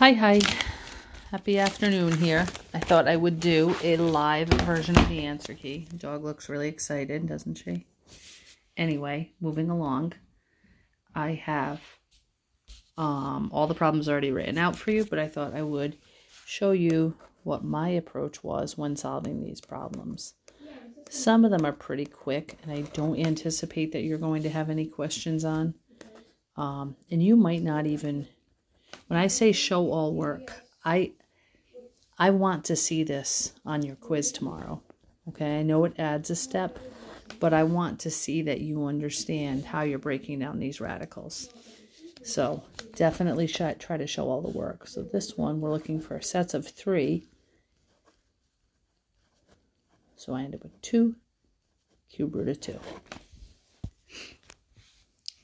Hi. Happy afternoon here. I thought I would do a live version of the answer key. The dog looks really excited, doesn't she? Anyway, moving along. I have all the problems already written out for you, but I thought I would show you what my approach was when solving these problems. Some of them are pretty quick, and I don't anticipate that you're going to have any questions on. And you might not even... When I say show all work, I want to see this on your quiz tomorrow. Okay, I know it adds a step, but I want to see that you understand how you're breaking down these radicals. So definitely try to show all the work. So this one, we're looking for sets of 3. So I end up with 2 cube root of 2.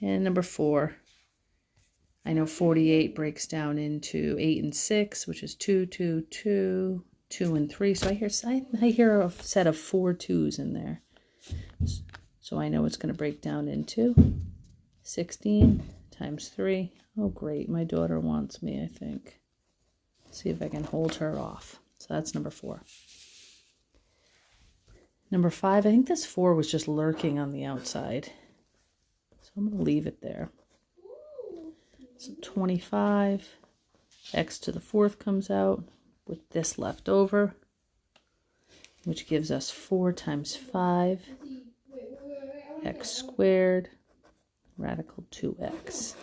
And number 4. I know 48 breaks down into 8 and 6, which is 2, 2, 2, 2, and 3. So I hear a set of 4 2s in there. So I know it's going to break down into 16 times 3. Oh, great. My daughter wants me, I think. Let's see if I can hold her off. So that's number 4. Number 5, I think this 4 was just lurking on the outside. So I'm going to leave it there. So 25, x to the 4th comes out with this left over, which gives us 4 times 5, x squared, radical 2x.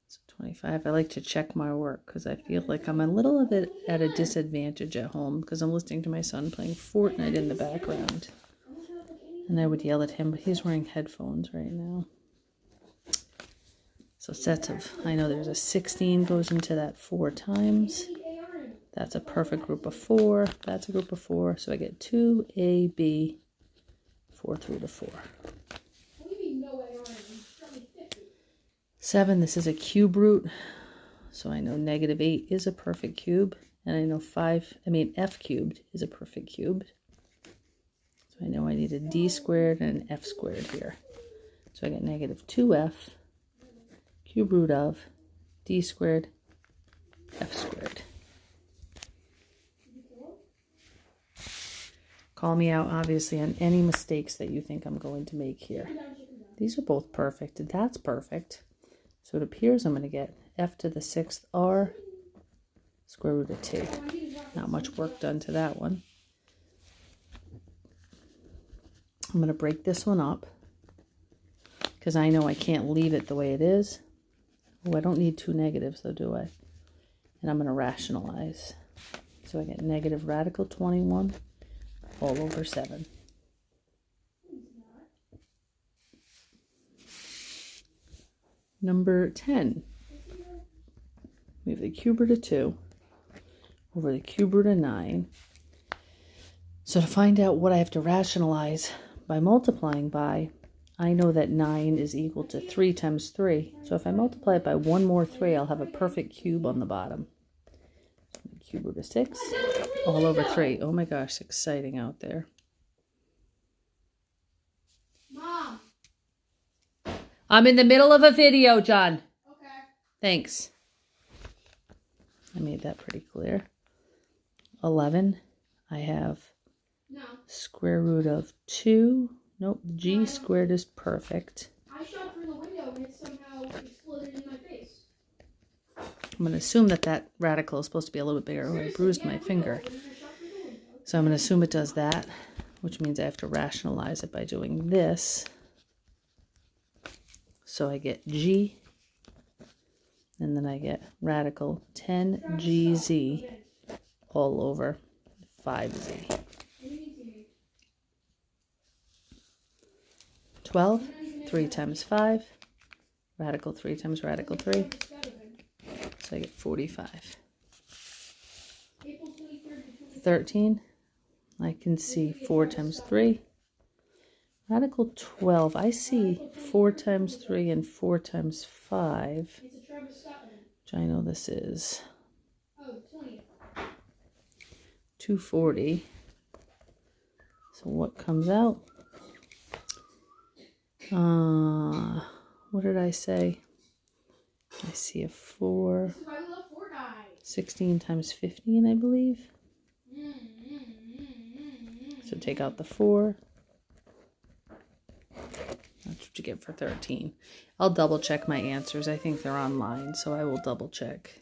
So 25, I like to check my work because I feel like I'm a little bit at a disadvantage at home because I'm listening to my son playing Fortnite in the background. And I would yell at him, but he's wearing headphones right now. So sets of, I know there's a 16 goes into that 4 times. That's a perfect group of 4. That's a group of 4. So I get 2ab 4 through to 4. 7, this is a cube root. So I know negative 8 is a perfect cube. And I know f cubed is a perfect cube. So I know I need a d squared and an f squared here. So I get negative 2f cube root of d squared f squared. Call me out, obviously, on any mistakes that you think I'm going to make here. These are both perfect. That's perfect. So it appears I'm going to get f to the 6th r square root of 2. Not much work done to that one. I'm going to break this one up because I know I can't leave it the way it is. Oh, I don't need 2 negatives though, do I? And I'm going to rationalize. So I get negative radical 21 all over 7. Number 10. We have the cube root of 2 over the cube root of 9. So to find out what I have to rationalize by multiplying by, I know that 9 is equal to 3 times 3. So if I multiply it by 1 more 3, I'll have a perfect cube on the bottom. Cube root of 6 all over 3. Oh my gosh, exciting out there. Mom. I'm in the middle of a video, John. Okay. Thanks. I made that pretty clear. 11, I have square root of 2. Nope, g squared is perfect. I shot through the window and it somehow exploded in my face. I'm going to assume that radical is supposed to be a little bit bigger. I bruised my finger. So I'm going to assume it does that, which means I have to rationalize it by doing this. So I get g, and then I get radical 10gz all over 5z. 12, 3 times 5, radical 3 times radical 3, so I get 45. 13, I can see 4 times 3, radical 12, I see 4 times 3 and 4 times 5, which I know this is 240. So what comes out? What did I say? I see a 4. This is why we love Fortnite. 16 times 15, I believe. So take out the 4. That's what you get for 13. I'll double check my answers. I think they're online, so I will double check.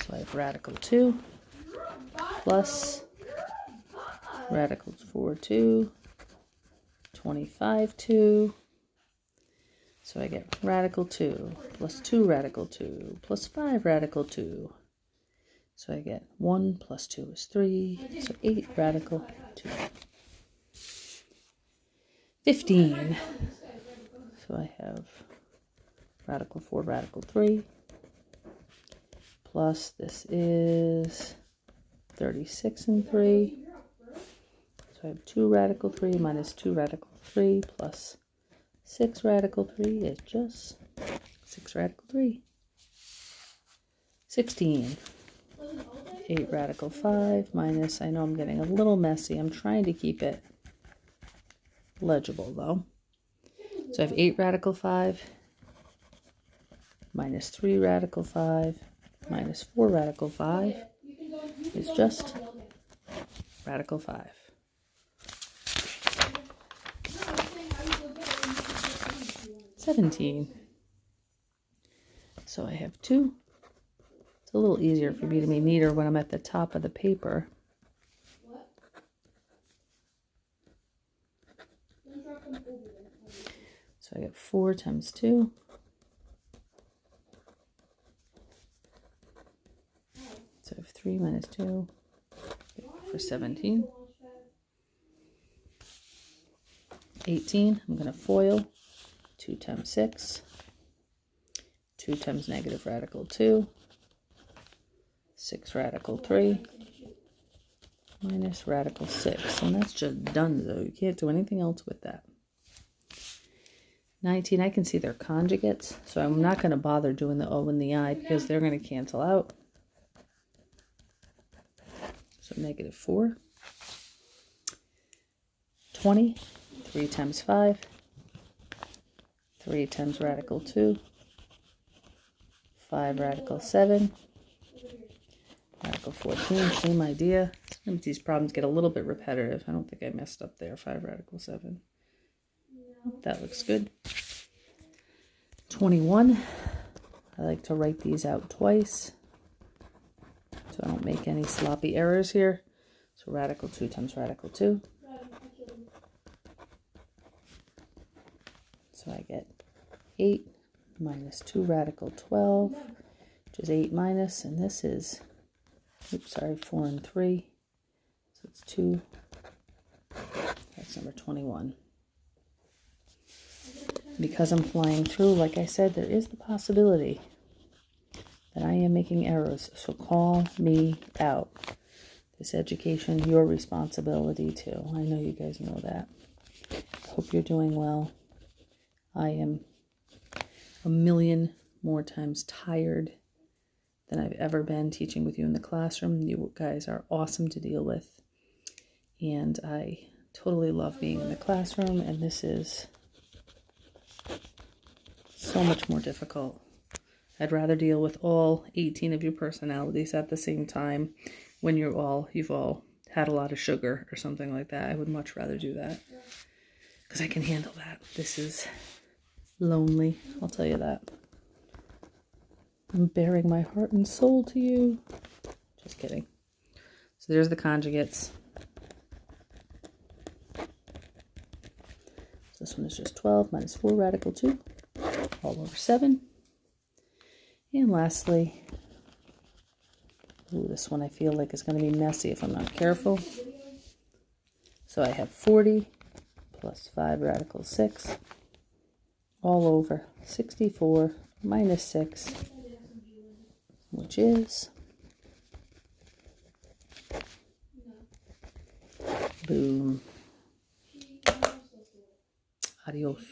So I have radical 2 plus radical 4, 2, 25, 2. So I get radical 2 plus 2 radical 2 plus 5 radical 2. So I get 1 plus 2 is 3. So 8 radical 2. 15. So I have radical 4 radical 3 plus this is 36 and 3. So I have 2 radical 3 minus 2 radical 3 plus 6 radical 3 is just 6 radical 3. 16. 8 radical 5 minus, I know I'm getting a little messy. I'm trying to keep it legible though. So I have 8 radical 5 minus 3 radical 5 minus 4 radical 5 is just radical 5. 17. So I have 2. It's a little easier for me to be neater when I'm at the top of the paper. So I get 4 times 2. So I have 3 minus 2 for 17. 18, I'm going to FOIL. 2 times 6. 2 times negative radical 2. 6 radical 3. Minus radical 6. And that's just done though. You can't do anything else with that. 19, I can see their conjugates. So I'm not going to bother doing the O and the I because they're going to cancel out. So negative 4. 20. 3 times 5. 3 times radical 2. 5 radical 7. Radical 14, same idea. Sometimes these problems get a little bit repetitive. I don't think I messed up there. 5 radical 7. That looks good. 21. I like to write these out twice so I don't make any sloppy errors here. So radical 2 times radical 2. So I get 8 minus 2 radical 12, which is 8 minus, and this is, oops, sorry, 4 and 3. So it's 2. That's number 21. Because I'm flying through, like I said, there is the possibility that I am making errors. So call me out. This education, your responsibility too. I know you guys know that. Hope you're doing well. I am a million more times tired than I've ever been teaching with you in the classroom. You guys are awesome to deal with. And I totally love being in the classroom. And this is so much more difficult. I'd rather deal with all 18 of your personalities at the same time when you've all had a lot of sugar or something like that. I would much rather do that because I can handle that. This is lonely, I'll tell you that. I'm bearing my heart and soul to you. Just kidding. So there's the conjugates. So this one is just 12 minus 4 radical 2 all over 7. And lastly, ooh, this one I feel like is going to be messy if I'm not careful. So I have 40 plus 5 radical 6 all over 64 minus 6, which is, boom, adios.